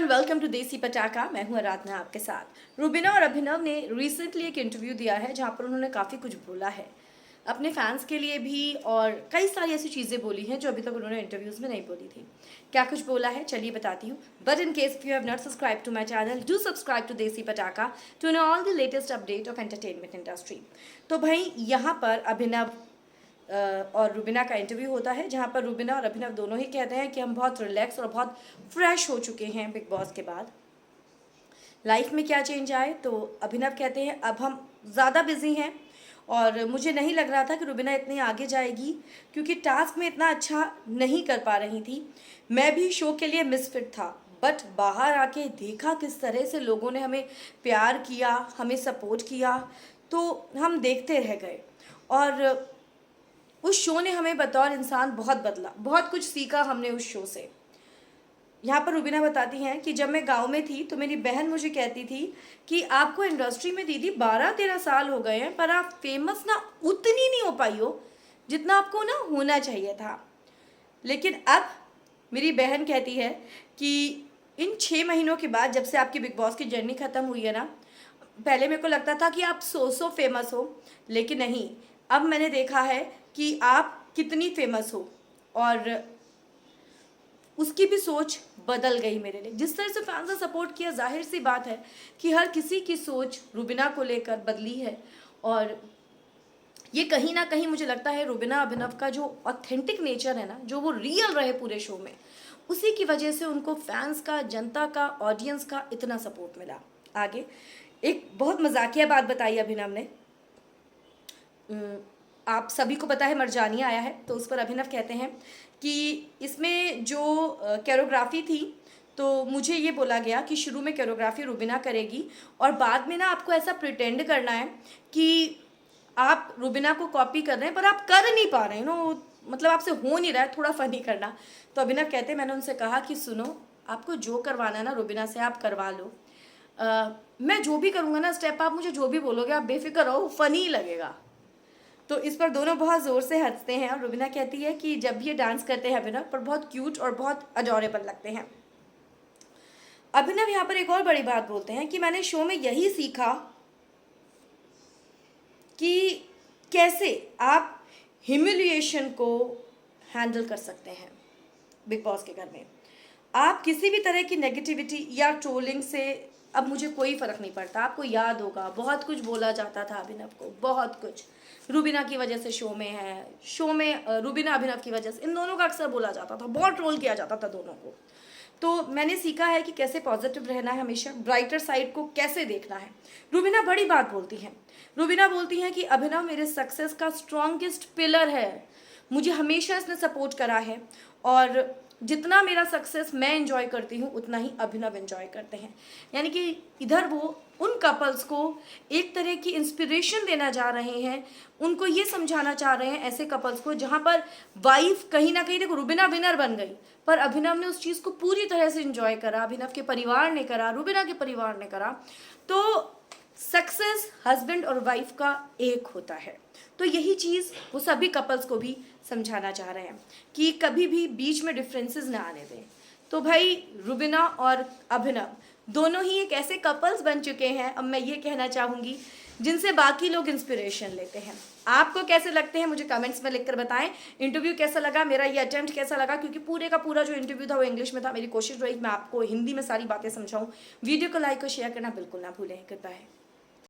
Everyone, welcome to Desi पटाखा। मैं हूं आराधना आपके साथ। रुबीना और अभिनव ने रिसेंटली एक इंटरव्यू दिया है जहां पर उन्होंने काफ़ी कुछ बोला है अपने फैंस के लिए भी, और कई सारी ऐसी चीज़ें बोली हैं जो अभी तक उन्होंने इंटरव्यूज़ में नहीं बोली थी। क्या कुछ बोला है चलिए बताती हूँ, but in case if you have not subscribe to my channel, do subscribe to Desi Patakha to know all the latest update of entertainment industry. तो भाई यहाँ पर अभिनव और रुबीना का इंटरव्यू होता है जहाँ पर रुबीना और अभिनव दोनों ही कहते हैं कि हम बहुत रिलैक्स और बहुत फ्रेश हो चुके हैं बिग बॉस के बाद। लाइफ में क्या चेंज आए, तो अभिनव कहते हैं अब हम ज़्यादा बिजी हैं और मुझे नहीं लग रहा था कि रुबीना इतनी आगे जाएगी क्योंकि टास्क में इतना अच्छा नहीं कर पा रही थी। मैं भी शो के लिए मिसफिट था, बट बाहर आके देखा किस तरह से लोगों ने हमें प्यार किया, हमें सपोर्ट किया, तो हम देखते रह गए। और उस शो ने हमें बतौर इंसान बहुत बदला, बहुत कुछ सीखा हमने उस शो से। यहाँ पर रुबीना बताती हैं कि जब मैं गांव में थी तो मेरी बहन मुझे कहती थी कि आपको इंडस्ट्री में दीदी 12-13 साल हो गए हैं पर आप फेमस ना उतनी नहीं हो पाई हो जितना आपको ना होना चाहिए था। लेकिन अब मेरी बहन कहती है कि इन 6 महीनों के बाद जब से आपकी बिग बॉस की जर्नी ख़त्म हुई है ना, पहले मेरे को लगता था कि आप सो फेमस हो, लेकिन नहीं, अब मैंने देखा है कि आप कितनी फेमस हो और उसकी भी सोच बदल गई मेरे लिए। जिस तरह से फैंस ने सपोर्ट किया, जाहिर सी बात है कि हर किसी की सोच रुबीना को लेकर बदली है। और ये कहीं ना कहीं मुझे लगता है रुबीना अभिनव का जो ऑथेंटिक नेचर है ना, जो वो रियल रहे पूरे शो में, उसी की वजह से उनको फैंस का, जनता का, ऑडियंस का इतना सपोर्ट मिला। आगे एक बहुत मजाकिया बात बताई अभिनव ने। आप सभी को पता है मरजानिया आया है, तो उस पर अभिनव कहते हैं कि इसमें जो कोरियोग्राफी थी तो मुझे ये बोला गया कि शुरू में कोरियोग्राफी रुबीना करेगी और बाद में ना आपको ऐसा प्रिटेंड करना है कि आप रुबीना को कॉपी कर रहे हैं पर आप कर नहीं पा रहे हैं, नो मतलब आपसे हो नहीं रहा है, थोड़ा फनी करना। तो अभिनव कहते हैं मैंने उनसे कहा कि सुनो, आपको जो करवाना है ना रुबीना से आप करवा लो, मैं जो भी करूँगा ना स्टेप, आप मुझे जो भी बोलोगे आप बेफिक्र रहो, फनी लगेगा। तो इस पर दोनों बहुत ज़ोर से हंसते हैं और रुबीना कहती है कि जब ये डांस करते हैं अभिनव पर बहुत क्यूट और बहुत अडोरेबल लगते हैं। अभिनव यहाँ पर एक और बड़ी बात बोलते हैं कि मैंने शो में यही सीखा कि कैसे आप ह्यूमिलिएशन को हैंडल कर सकते हैं बिग बॉस के घर में। आप किसी भी तरह की नेगेटिविटी या ट्रोलिंग से अब मुझे कोई फ़र्क नहीं पड़ता। आपको याद होगा बहुत कुछ बोला जाता था अभिनव को, बहुत कुछ रुबीना की वजह से शो में है, शो में रुबीना अभिनव की वजह से, इन दोनों का अक्सर बोला जाता था, बहुत ट्रोल किया जाता था दोनों को। तो मैंने सीखा है कि कैसे पॉजिटिव रहना है, हमेशा ब्राइटर साइड को कैसे देखना है। रुबीना बड़ी बात बोलती हैं। रुबीना बोलती हैं कि अभिनव मेरे सक्सेस का स्ट्रॉन्गेस्ट पिलर है, मुझे हमेशा इसने सपोर्ट करा है और जितना मेरा सक्सेस मैं एंजॉय करती हूँ उतना ही अभिनव एंजॉय करते हैं। यानी कि इधर वो उन कपल्स को एक तरह की इंस्पिरेशन देना जा रहे हैं, उनको ये समझाना चाह रहे हैं ऐसे कपल्स को जहाँ पर वाइफ कहीं ना कहीं, देखो रुबीना विनर बन गई पर अभिनव ने उस चीज़ को पूरी तरह से एंजॉय करा, अभिनव के परिवार ने करा, रुबीना के परिवार ने करा। तो सक्सेस हस्बैंड और वाइफ का एक होता है। तो यही चीज़ वो सभी कपल्स को भी समझाना चाह रहे हैं कि कभी भी बीच में डिफरेंसेस ना आने दें। तो भाई रुबीना और अभिनव दोनों ही एक ऐसे कपल्स बन चुके हैं, अब मैं ये कहना चाहूँगी, जिनसे बाकी लोग इंस्पिरेशन लेते हैं। आपको कैसे लगते हैं मुझे कमेंट्स में लिखकर बताएं। इंटरव्यू कैसा लगा, मेरा ये अटेम्प्ट कैसा लगा, क्योंकि पूरे का पूरा जो इंटरव्यू था वो इंग्लिश में था। मेरी कोशिश रही मैं आपको हिंदी में सारी बातें समझाऊं। वीडियो को लाइक और शेयर करना बिल्कुल ना भूलें। Good bye.